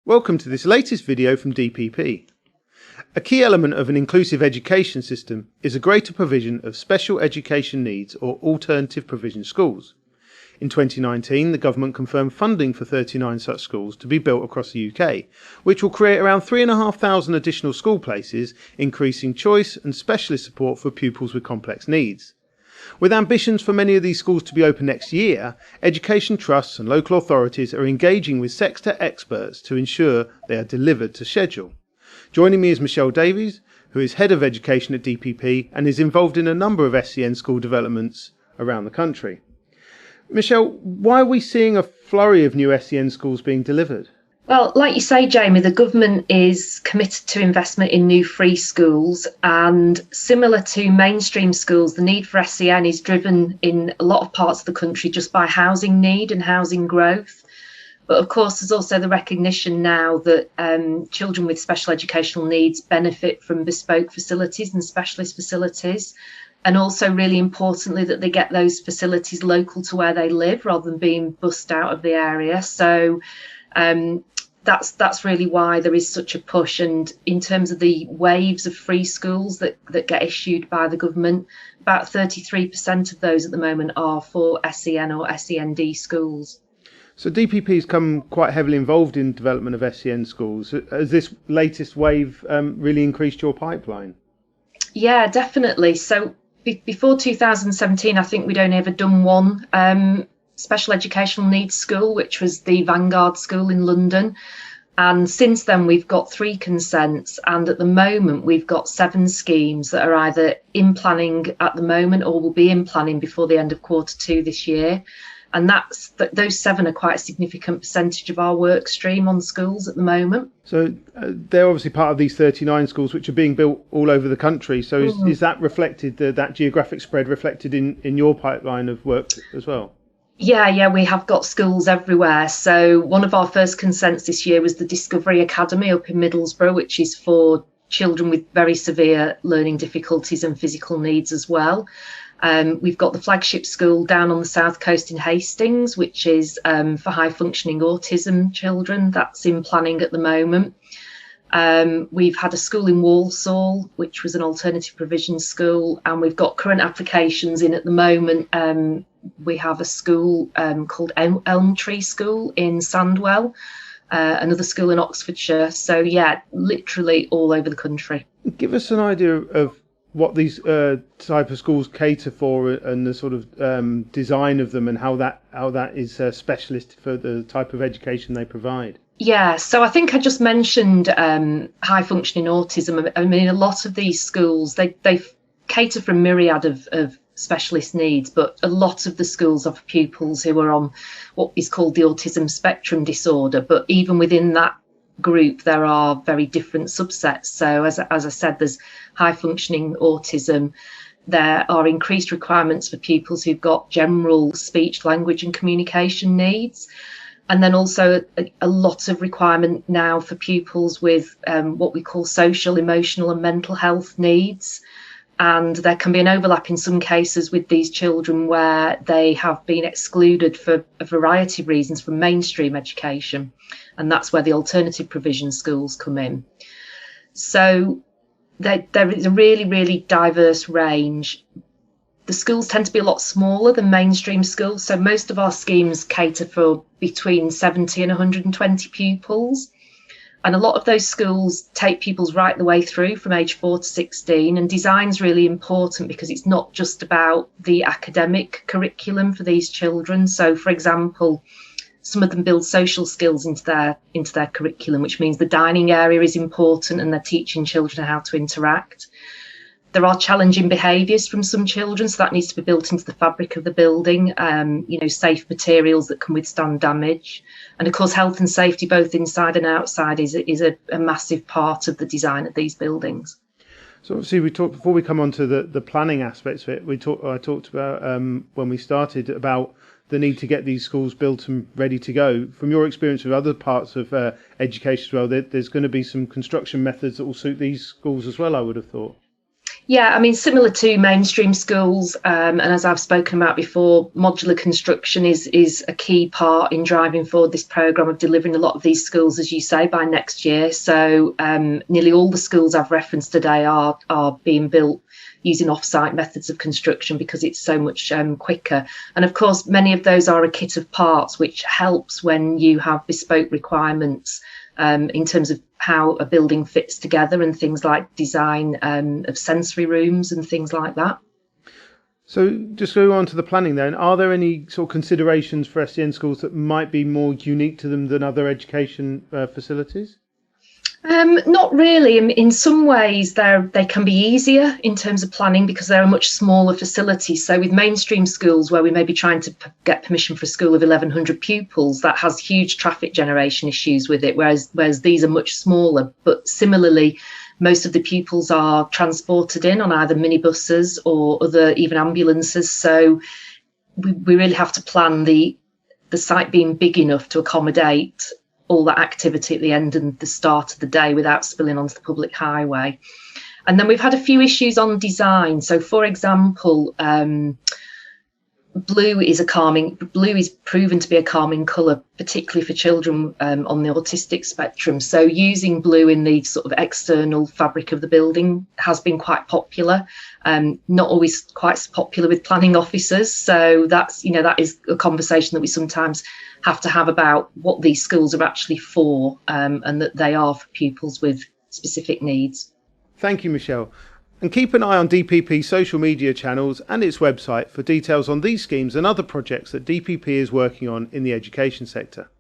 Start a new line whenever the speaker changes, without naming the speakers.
Welcome to this latest video from DPP. A key element of an inclusive education system is a greater provision of special education needs or alternative provision schools. In 2019, the government confirmed funding for 39 such schools to be built across the UK, which will create around 3,500 additional school places, increasing choice and specialist support for pupils with complex needs. With ambitions for many of these schools to be open next year, education trusts and local authorities are engaging with sector experts to ensure they are delivered to schedule. Joining me is Michelle Davies, who is Head of Education at DPP and is involved in a number of SEN school developments around the country. Michelle, why are we seeing a flurry of new SEN schools being delivered?
Well, like you say, Jamie, the government is committed to investment in new free schools, and similar to mainstream schools, the need for SEN is driven in a lot of parts of the country just by housing need and housing growth. But of course, there's also the recognition now that children with special educational needs benefit from bespoke facilities and specialist facilities. And also, really importantly, that they get those facilities local to where they live rather than being bussed out of the area. So that's really why there is such a push. And in terms of the waves of free schools that get issued by the government, about 33% of those at the moment are for SEN or SEND schools.
So DPP has come quite heavily involved in development of SEN schools. Has this latest wave really increased your pipeline?
Yeah, definitely. So before 2017, I think we'd only ever done one special educational needs school, which was the Vanguard School in London. And since then, we've got 3 consents. And at the moment, we've got 7 schemes that are either in planning at the moment or will be in planning before the end of Q2 this year. And those 7 are quite a significant percentage of our work stream on schools at the moment. So
they're obviously part of these 39 schools which are being built all over the country. So is that reflected, that geographic spread reflected in your pipeline of work as well?
Yeah, we have got schools everywhere. So one of our first consents this year was the Discovery Academy up in Middlesbrough, which is for children with very severe learning difficulties and physical needs as well. We've got the flagship school down on the south coast in Hastings, which is for high functioning autism children. That's in planning at the moment. We've had a school in Walsall, which was an alternative provision school, and we've got current applications in at the moment. We have a school called Elm Tree School in Sandwell, another school in Oxfordshire. So yeah, literally all over the country.
Give us an idea of what these type of schools cater for and the sort of design of them and how that is specialist for the type of education they provide.
Yeah, so I think I just mentioned high functioning autism. I mean, a lot of these schools, they cater for a myriad of specialist needs, but a lot of the schools offer pupils who are on what is called the autism spectrum disorder. But even within that group, there are very different subsets. So as I said, there's high functioning autism. There are increased requirements for pupils who've got general speech, language and communication needs. And then also a lot of requirement now for pupils with what we call social, emotional and mental health needs. And there can be an overlap in some cases with these children where they have been excluded for a variety of reasons from mainstream education. And that's where the alternative provision schools come in. So there is a really, really diverse range. The schools tend to be a lot smaller than mainstream schools. So most of our schemes cater for between 70 and 120 pupils. And a lot of those schools take pupils right the way through from age 4 to 16. And design's really important because it's not just about the academic curriculum for these children. So, for example, some of them build social skills into their curriculum, which means the dining area is important and they're teaching children how to interact. There are challenging behaviours from some children, so that needs to be built into the fabric of the building, safe materials that can withstand damage. And of course, health and safety, both inside and outside, is a massive part of the design of these buildings.
So obviously we talked, before we come on to the planning aspects of it, I talked about when we started about the need to get these schools built and ready to go. From your experience with other parts of education as well, there's going to be some construction methods that will suit these schools as well, I would have thought.
Yeah, I mean, similar to mainstream schools, and as I've spoken about before, modular construction is a key part in driving forward this programme of delivering a lot of these schools, as you say, by next year. So nearly all the schools I've referenced today are being built using off-site methods of construction because it's so much quicker. And of course, many of those are a kit of parts, which helps when you have bespoke requirements in terms of how a building fits together and things like design of sensory rooms and things like that.
So just go on to the planning then. Are there any sort of considerations for SEN schools that might be more unique to them than other education facilities?
Not really. In some ways, they can be easier in terms of planning because they're a much smaller facility. So with mainstream schools, where we may be trying to get permission for a school of 1,100 pupils, that has huge traffic generation issues with it, whereas these are much smaller. But similarly, most of the pupils are transported in on either minibuses or other even ambulances. So we really have to plan the site being big enough to accommodate all that activity at the end and the start of the day without spilling onto the public highway. And then we've had a few issues on design. So for example, blue is proven to be a calming colour, particularly for children on the autistic spectrum. So using blue in the sort of external fabric of the building has been quite popular, not always quite so popular with planning officers. So that is a conversation that we sometimes have to have about what these schools are actually for, and that they are for pupils with specific needs.
Thank you, Michelle. And keep an eye on DPP's social media channels and its website for details on these schemes and other projects that DPP is working on in the education sector.